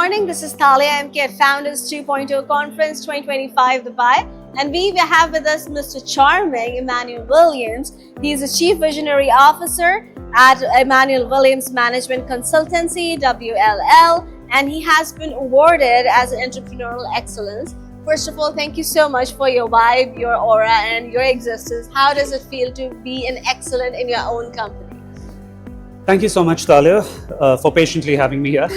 morning, this is Thalia MK at Founders 2.0 Conference 2025 Dubai, and we have with us Mr. Charming Immanuel Williams. He is the Chief Visionary Officer at Immanuel Williams Management Consultancy, WLL, and he has been awarded as an Entrepreneurial Excellence. First of all, thank you so much for your vibe, your aura, and your existence. How does it feel to be an excellent in your own company? Thank you so much, Thalia, for patiently having me here.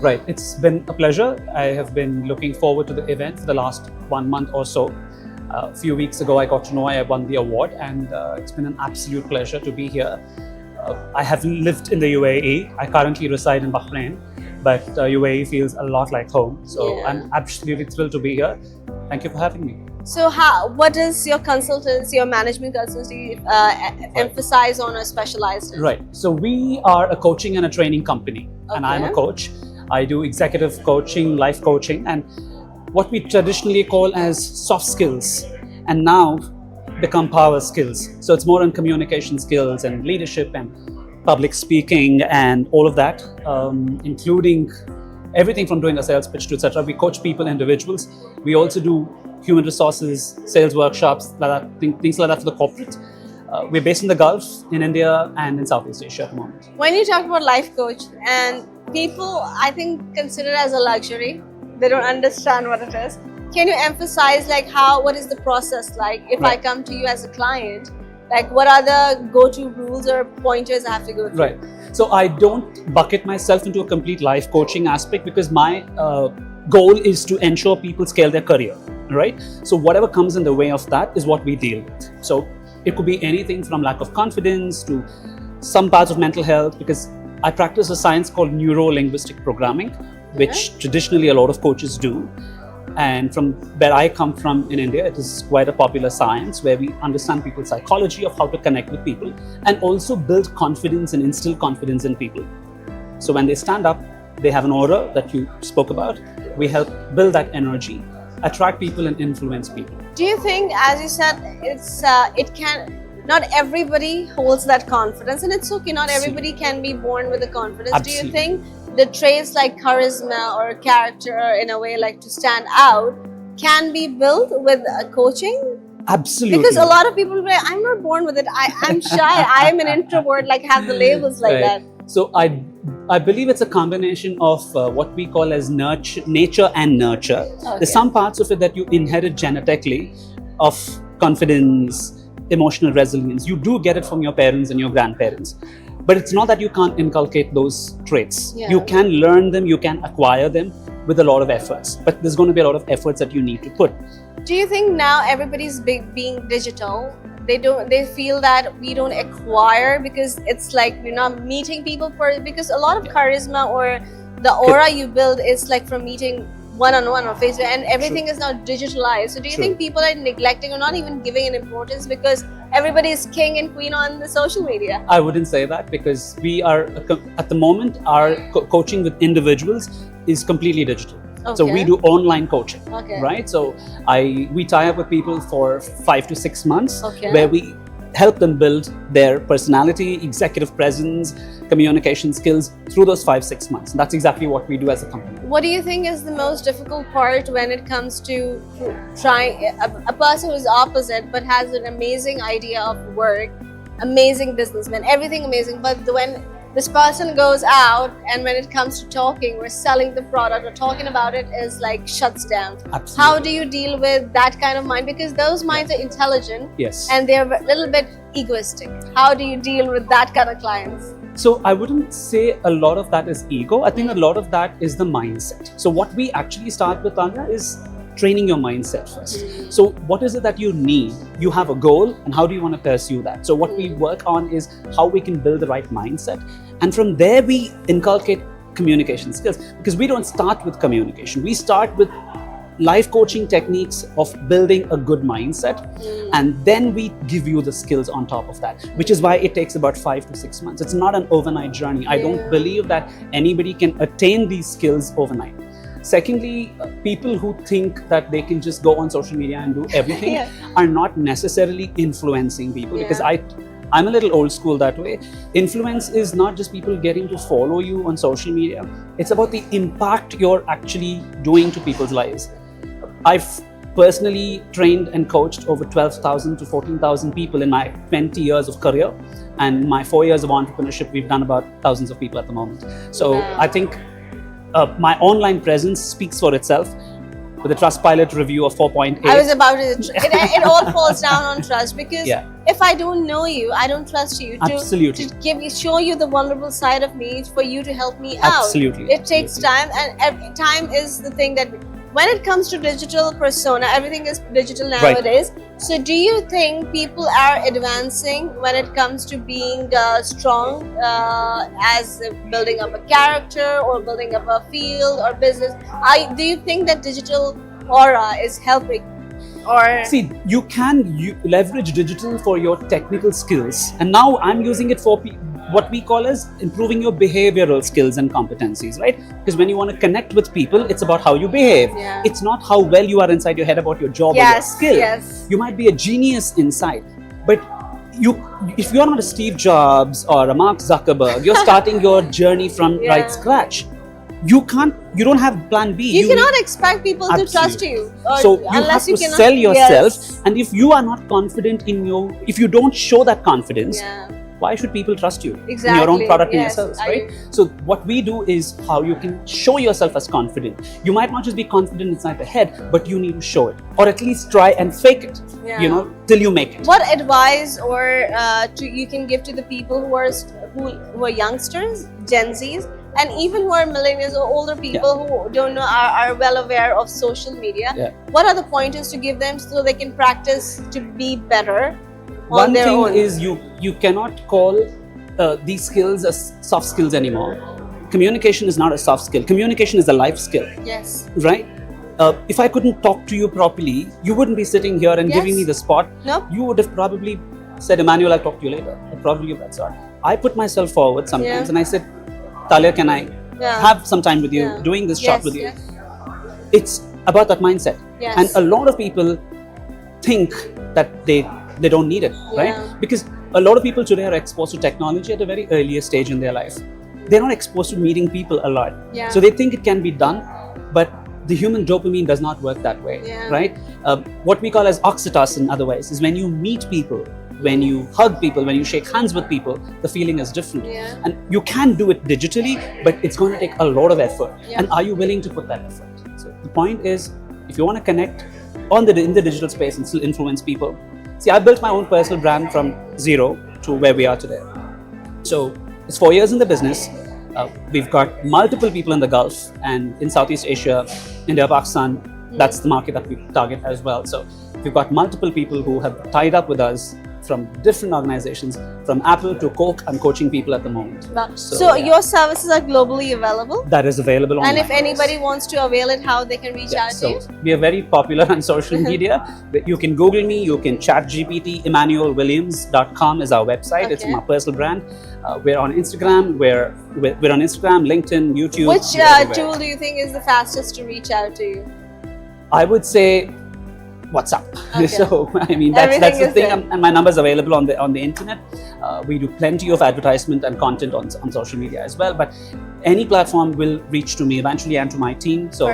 Right, it's been a pleasure. I have been looking forward to the event for the last 1 month or so. A few weeks ago, I got to know I won the award, and it's been an absolute pleasure to be here. I have lived in the UAE. I currently reside in Bahrain, but UAE feels a lot like home. So Yeah. I'm absolutely thrilled to be here. Thank you for having me. So, what does your consultancy, your management consultancy, emphasize on or specialize in? Right. So we are a coaching and a training company, and I'm a Okay. coach. I do executive coaching, life coaching, and what we traditionally call as soft skills, and now become power skills. So it's more on communication skills and leadership and public speaking and all of that, including everything from doing a sales pitch to etc. We coach people, individuals. We also do human resources, sales workshops, like that, things like that for the corporate. We're based in the Gulf, in India, and in Southeast Asia at the moment. When you talk about life coach, and people, I think, consider it as a luxury. They don't understand what it is. Can you emphasize what is the process like if I Right. come to you as a client? Like, what are the go-to rules or pointers I have to go through? Right. So I don't bucket myself into a complete life coaching aspect because my goal is to ensure people scale their career, right? So whatever comes in the way of that is what we deal with. So it could be anything from lack of confidence to some parts of mental health, because I practice a science called neuro-linguistic programming, which traditionally a lot of coaches do. And from where I come from in India, it is quite a popular science where we understand people's psychology of how to connect with people and also build confidence and instill confidence in people. So when they stand up, they have an aura that you spoke about. We help build that energy, attract people and influence people. Do you think, as you said, not everybody holds that confidence, and it's okay, not everybody can be born with the confidence. Absolutely. Do you think the traits like charisma or character, in a way, like to stand out, can be built with coaching? Absolutely. Because a lot of people will be like, I'm not born with it, I'm shy, I'm an introvert, have the labels like that. So I believe it's a combination of what we call as nature and nurture. Okay. There's some parts of it that you inherit genetically, of confidence, emotional resilience. You do get it from your parents and your grandparents. But it's not that you can't inculcate those traits. Yeah. You can learn them, you can acquire them with a lot of efforts. But there's going to be a lot of efforts that you need to put. Do you think now everybody's being digital? They feel that we don't acquire because it's like we're not meeting people because a lot of charisma or the aura you build is like from meeting one-on-one or Facebook, and everything is now digitalized. So do you True. think people are neglecting or not even giving an importance because everybody is king and queen on the social media? I wouldn't say that, because we are, at the moment, our coaching with individuals is completely digital. So we Okay. do online coaching, Okay. right? So we tie up with people for 5 to 6 months, Okay. where we help them build their personality, executive presence, communication skills through those 5-6 months. And that's exactly what we do as a company. What do you think is the most difficult part when it comes to trying a person who's opposite but has an amazing idea of work, amazing businessman, everything amazing, but when this person goes out and when it comes to talking or selling the product or talking about it is like shuts down? Absolutely. How do you deal with that kind of mind? Because those minds are intelligent Yes. and they're a little bit egoistic. How do you deal with that kind of clients? So I wouldn't say a lot of that is ego. I think a lot of that is the mindset. So what we actually start with, Tanya, is training your mindset first. So what is it that you need? You have a goal, and how do you want to pursue that? So what we work on is how we can build the right mindset. And from there, we inculcate communication skills, because we don't start with communication. We start with life coaching techniques of building a good mindset, and then we give you the skills on top of that, which is why it takes about 5 to 6 months. It's not an overnight journey. I don't believe that anybody can attain these skills overnight. Secondly, people who think that they can just go on social media and do everything Yeah. are not necessarily influencing people, because Yeah. I'm a little old school that way. Influence is not just people getting to follow you on social media. It's about the impact you're actually doing to people's lives. I've personally trained and coached over 12,000 to 14,000 people in my 20 years of career, and my 4 years of entrepreneurship, we've done about thousands of people at the moment. So I think my online presence speaks for itself. With a Trustpilot review of 4.8. I was about to. It all falls down on trust, because if I don't know you, I don't trust you Absolutely. to show you the vulnerable side of me, for you to help me out. Absolutely. It takes time, and time is the thing that, when it comes to digital persona, everything is digital nowadays. Right. So do you think people are advancing when it comes to being strong as building up a character or building up a field or business? Do you think that digital aura is helping? Or see, you can leverage digital for your technical skills, and now I'm using it for what we call as improving your behavioral skills and competencies, right? Because when you want to connect with people, it's about how you behave. Yeah. It's not how well you are inside your head about your job or your skill. Yes. You might be a genius inside, but if you're not a Steve Jobs or a Mark Zuckerberg, you're starting your journey from right scratch. You don't have plan B. You cannot expect people to trust you. So you have to sell yourself, and if you are not confident if you don't show that confidence, why should people trust you in your own product and yourselves, right? So what we do is how you can show yourself as confident. You might not just be confident inside the head, but you need to show it, or at least try and fake it, till you make it. What advice or you can give to the people who are youngsters, Gen Zs, and even who are millennials or older people who don't know, are well aware of social media? What are the pointers to give them so they can practice to be better? One thing is you cannot call these skills as soft skills anymore. Communication is not a soft skill. Communication is a life skill. Yes. Right? If I couldn't talk to you properly, you wouldn't be sitting here and giving me the spot. Nope. You would have probably said, Immanuel, I'll talk to you later. Probably of that sort. I put myself forward sometimes and I said, Talia, can I have some time with you, doing this shot with you? It's about that mindset. And a lot of people think that they don't need it, right? Because a lot of people today are exposed to technology at a very earlier stage in their life. They're not exposed to meeting people a lot. So they think it can be done, but the human dopamine does not work that way, right? What we call as oxytocin otherwise is when you meet people, when you hug people, when you shake hands with people, the feeling is different. And you can do it digitally, but it's going to take a lot of effort. And are you willing to put that effort? So the point is, if you want to connect in the digital space and still influence people, see, I built my own personal brand from zero to where we are today. So it's 4 years in the business. We've got multiple people in the Gulf and in Southeast Asia, India, Pakistan. That's the market that we target as well. So we've got multiple people who have tied up with us from different organizations, from Apple to Coke. I'm coaching people at the moment. So your services are globally available? That is available online. And if anybody wants to avail it, how they can reach out to you? We are very popular on social media. You can Google me, you can chat GPT. ImmanuelWilliams.com is our website. It's my personal brand. We're on Instagram. We're on Instagram, LinkedIn, YouTube. Which tool do you think is the fastest to reach out to you? I would say WhatsApp. So I mean that's the thing, and my number is available on the internet. We do plenty of advertisement and content on social media as well, but any platform will reach to me eventually and to my team. So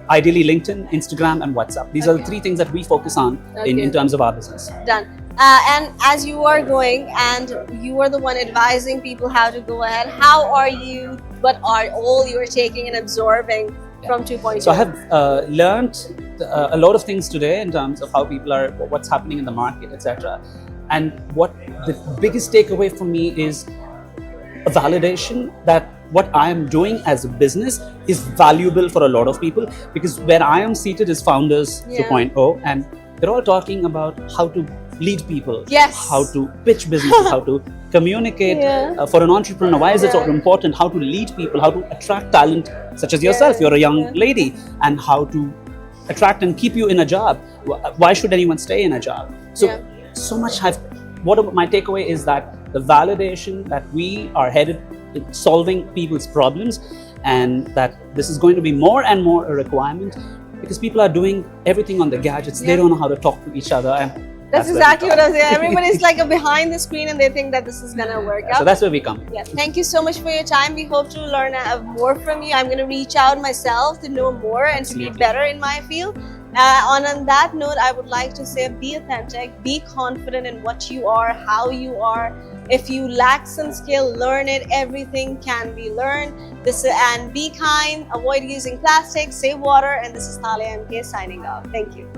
ideally LinkedIn, Instagram and WhatsApp. These are the three things that we focus on in terms of our business. Done. And as you are going and you are the one advising people how to go ahead, how are you, what are all you are taking and absorbing from 2.0? So I have learned a lot of things today in terms of how people are, what's happening in the market, etc. And what the biggest takeaway for me is a validation that what I am doing as a business is valuable for a lot of people, because where I am seated is Founders 2.0, and they're all talking about how to lead people, how to pitch businesses, how to communicate. For an entrepreneur, why is it so important? How to lead people, how to attract talent such as yourself. You're a young lady, and how to attract and keep you in a job. Why should anyone stay in a job? So much my takeaway is that the validation that we are headed in solving people's problems, and that this is going to be more and more a requirement, because people are doing everything on the gadgets. They don't know how to talk to each other, and That's where we exactly come. what I was saying. Everybody's like behind the screen and they think that this is gonna work So out. that's where we come. Yes, thank you so much for your time. We hope to learn more from you. I'm going to reach out myself to know more and to be Absolutely. better in my field. On that note, I would like to say be authentic, be confident in what you are, how you are. If you lack some skill, learn it. Everything can be learned. And be kind, avoid using plastic, save water. And this is Talia MK signing off. Thank you.